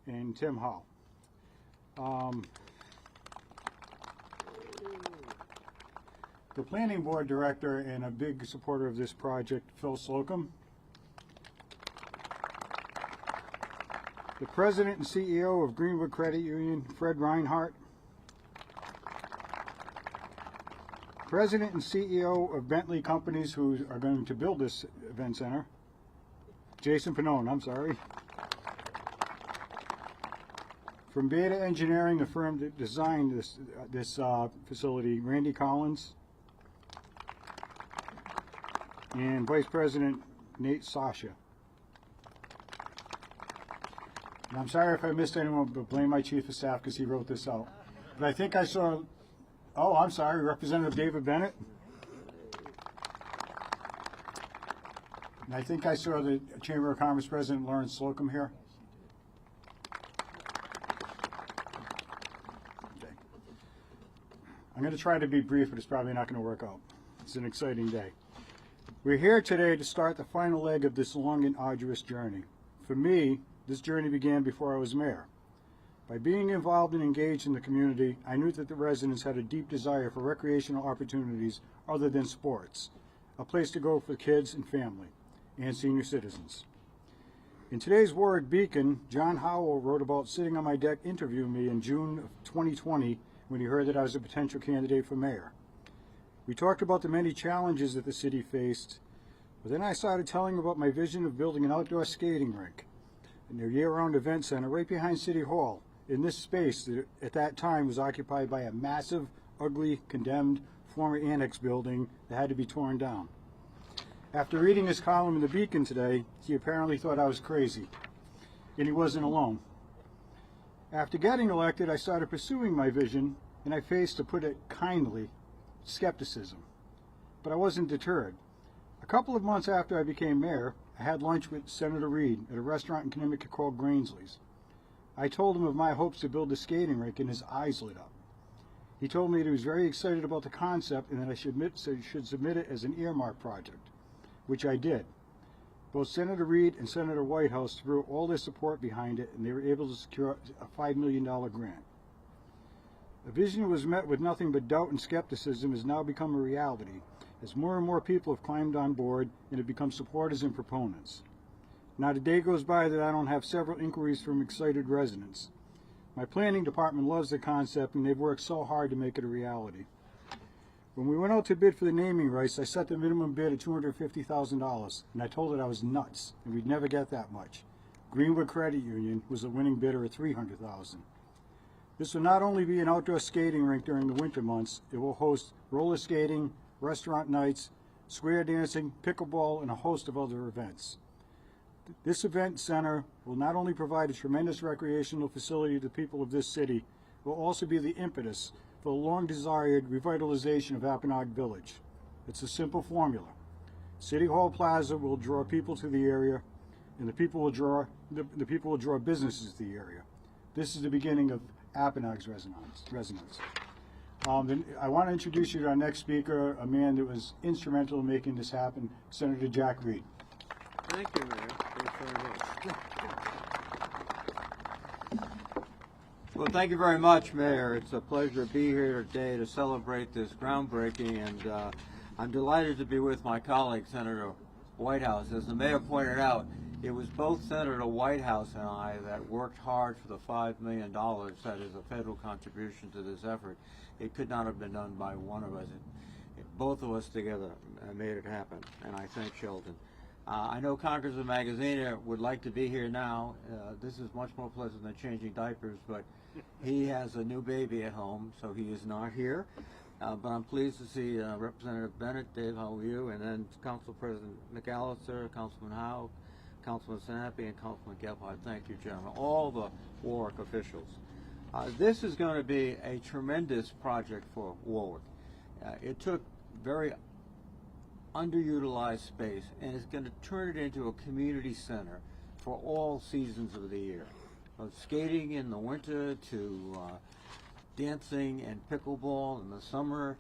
and Tim Hall. The planning board director and a big supporter of this project, Phil Slocum. The president and CEO of Greenwood Credit Union, Fred Reinhardt. President and CEO of Bentley Companies, who are going to build this event center, Jason Pannone, I'm sorry. From Beta Engineering, the firm that designed this facility, Randy Collins. And Vice President Nate Sasha. And I'm sorry if I missed anyone, but blame my chief of staff because he wrote this out. But I think I saw, oh, I'm sorry, Representative David Bennett. And I think I saw the Chamber of Commerce President Lawrence Slocum here. Okay. I'm going to try to be brief, but it's probably not going to work out. It's an exciting day. We're here today to start the final leg of this long and arduous journey. For me, this journey began before I was mayor. By being involved and engaged in the community, I knew that the residents had a deep desire for recreational opportunities other than sports, a place to go for kids and family, and senior citizens. In today's Warwick Beacon, John Howell wrote about sitting on my deck interviewing me in June of 2020 when he heard that I was a potential candidate for mayor. We talked about the many challenges that the city faced, but then I started telling about my vision of building an outdoor skating rink and a year-round event center right behind City Hall in this space that at that time was occupied by a massive, ugly, condemned former annex building that had to be torn down. After reading his column in the Beacon today, he apparently thought I was crazy, and he wasn't alone. After getting elected, I started pursuing my vision, and I faced, to put it kindly, skepticism. But I wasn't deterred. A couple of months after I became mayor, I had lunch with Senator Reed at a restaurant in Connecticut called Grainsley's. I told him of my hopes to build a skating rink, and his eyes lit up. He told me that he was very excited about the concept and that I should submit it as an earmark project, which I did. Both Senator Reed and Senator Whitehouse threw all their support behind it, and they were able to secure a $5 million grant. A vision that was met with nothing but doubt and skepticism has now become a reality, as more and more people have climbed on board and have become supporters and proponents. Not a day goes by that I don't have several inquiries from excited residents. My planning department loves the concept, and they've worked so hard to make it a reality. When we went out to bid for the naming rights, I set the minimum bid at $250,000, and I told it I was nuts, and we'd never get that much. Greenwood Credit Union was the winning bidder at $300,000. This will not only be an outdoor skating rink during the winter months, it will host roller skating, restaurant nights, square dancing, pickleball, and a host of other events. This event center will not only provide a tremendous recreational facility to the people of this city, it will also be the impetus for the long-desired revitalization of Apponaug Village. It's a simple formula. City Hall Plaza will draw people to the area, and the people will draw businesses to the area. This is the beginning of Apponaug's resonance. I want to introduce you to our next speaker, a man that was instrumental in making this happen, Senator Jack Reed. Thank you, Mayor. Thanks very much. Well, thank you very much, Mayor. It's a pleasure to be here today to celebrate this groundbreaking, and I'm delighted to be with my colleague, Senator Whitehouse. As the Mayor pointed out, it was both Senator Whitehouse and I that worked hard for the $5 million that is a federal contribution to this effort. It could not have been done by one of us. Both of us together made it happen, and I thank Sheldon. I know Congressman Magaziner would like to be here now. This is much more pleasant than changing diapers, but he has a new baby at home, so he is not here. But I'm pleased to see Representative Bennett, Dave, how are you? And then Council President McAllister, Councilman Howe, Councilman Sanapi, and Councilman Gephardt. Thank you, gentlemen, all the Warwick officials. This is going to be a tremendous project for Warwick. It took very underutilized space, and it's going to turn it into a community center for all seasons of the year. From skating in the winter to dancing and pickleball in the summer.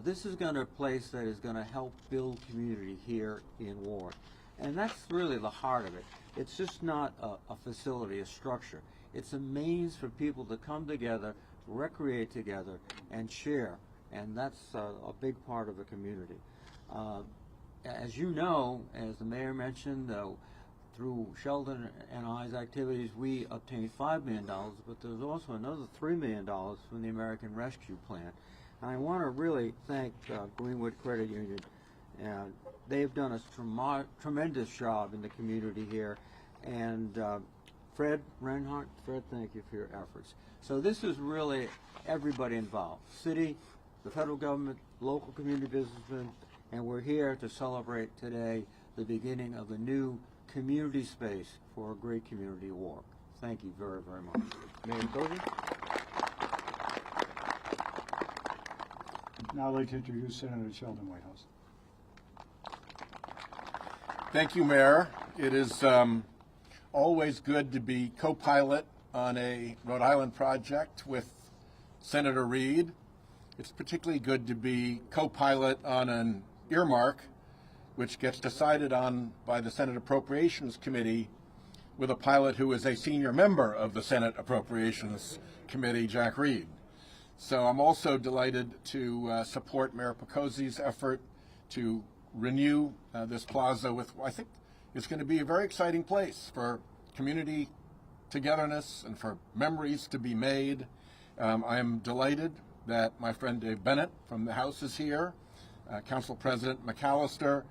This is going to be a place that is going to help build community here in Warwick. And that's really the heart of it. It's just not a facility, a structure. It's a means for people to come together, recreate together, and share. And that's a big part of a community. As you know, as the mayor mentioned, through Sheldon and I's activities, we obtained $5 million, but there's also another $3 million from the American Rescue Plan. And I want to really thank Greenwood Credit Union. And they've done a tremendous job in the community here. And Fred Reinhardt, Fred, thank you for your efforts. So this is really everybody involved, city, the federal government, local community businessmen, and we're here to celebrate today the beginning of a new community space for a great community walk. Thank you very, very much. Mayor Cozy? Now I'd like to introduce Senator Sheldon Whitehouse. Thank you, Mayor. It is always good to be co-pilot on a Rhode Island project with Senator Reid. It's particularly good to be co-pilot on an earmark which gets decided on by the Senate Appropriations Committee with a pilot who is a senior member of the Senate Appropriations Committee, Jack Reed. So I'm also delighted to support Mayor Picozzi's effort to renew this plaza with, I think it's going to be a very exciting place for community togetherness and for memories to be made. I am delighted that my friend Dave Bennett from the House is here, Council President McAllister,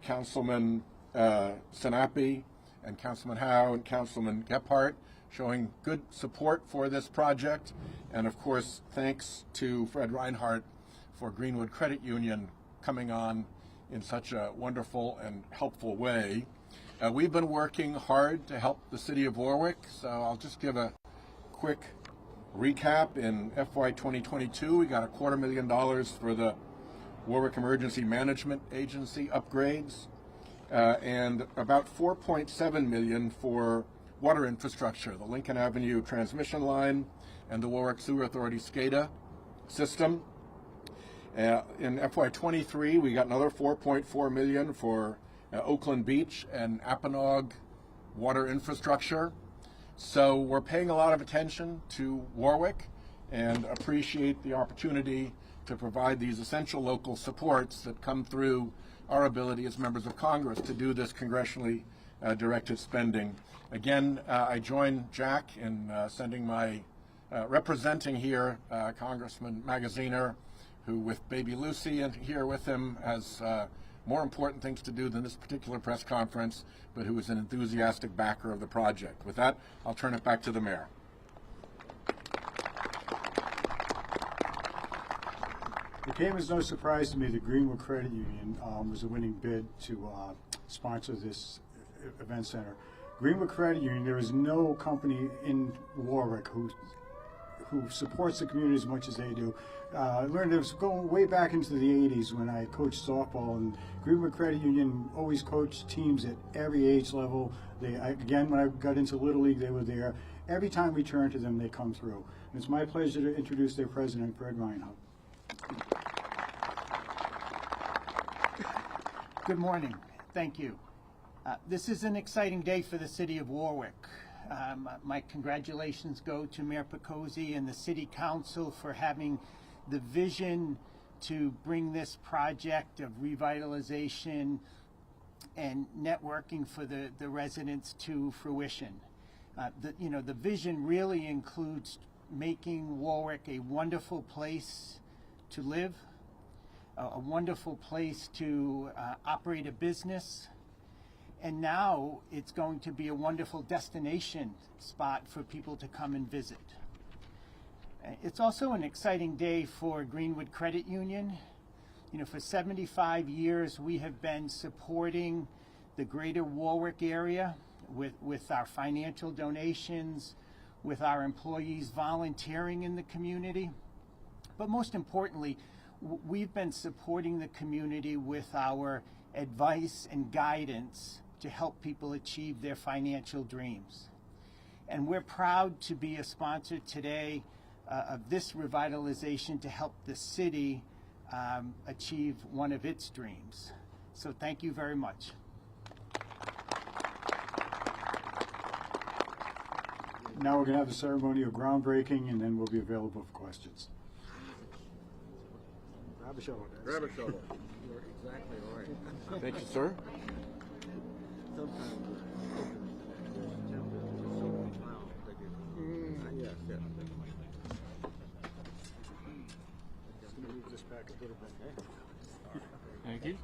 Councilman Sinapi, and Councilman Howe and Councilman Gephardt showing good support for this project. And of course, thanks to Fred Reinhardt for Greenwood Credit Union coming on in such a wonderful and helpful way. We've been working hard to help the city of Warwick, so I'll just give a quick recap. In FY 2022, we got $250,000 for the Warwick Emergency Management Agency upgrades, and about $4.7 million for water infrastructure, the Lincoln Avenue transmission line and the Warwick Sewer Authority SCADA system. In FY23, we got another $4.4 million for Oakland Beach and Apponaug water infrastructure. So we're paying a lot of attention to Warwick and appreciate the opportunity to provide these essential local supports that come through our ability as members of Congress to do this congressionally directed spending. Again, I join Jack in sending my representing here Congressman Magaziner, who with baby Lucy and here with him has more important things to do than this particular press conference, but who is an enthusiastic backer of the project. With that, I'll turn it back to the mayor. It came as no surprise to me that Greenwood Credit Union was the winning bid to sponsor this event center. Greenwood Credit Union, there is no company in Warwick who supports the community as much as they do. I learned it was going way back into the 80s when I coached softball, and Greenwood Credit Union always coached teams at every age level. Again, when I got into Little League, they were there. Every time we turn to them, they come through. And it's my pleasure to introduce their president, Fred Reinhardt. Good morning. Thank you. This is an exciting day for the city of Warwick. My congratulations go to Mayor Picozzi and the City Council for having the vision to bring this project of revitalization and networking for the residents to fruition. The vision really includes making Warwick a wonderful place to live, a wonderful place to operate a business, and now it's going to be a wonderful destination spot for people to come and visit. It's also an exciting day for Greenwood Credit Union. For 75 years we have been supporting the greater Warwick area with our financial donations, with our employees volunteering in the community. But most importantly, we've been supporting the community with our advice and guidance to help people achieve their financial dreams. And we're proud to be a sponsor today of this revitalization to help the city achieve one of its dreams. So thank you very much. Now we're going to have the ceremony of groundbreaking, and then we'll be available for questions. Grab a shovel, guys. Grab a shovel. You're exactly right. Thank you, sir. Yes, yes. Just going to move this back a little bit. Thank you.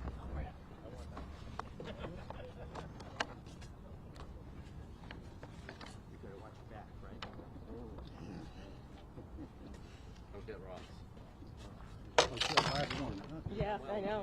Don't get Ross. Oh, it's the last one, huh? Yeah, I know.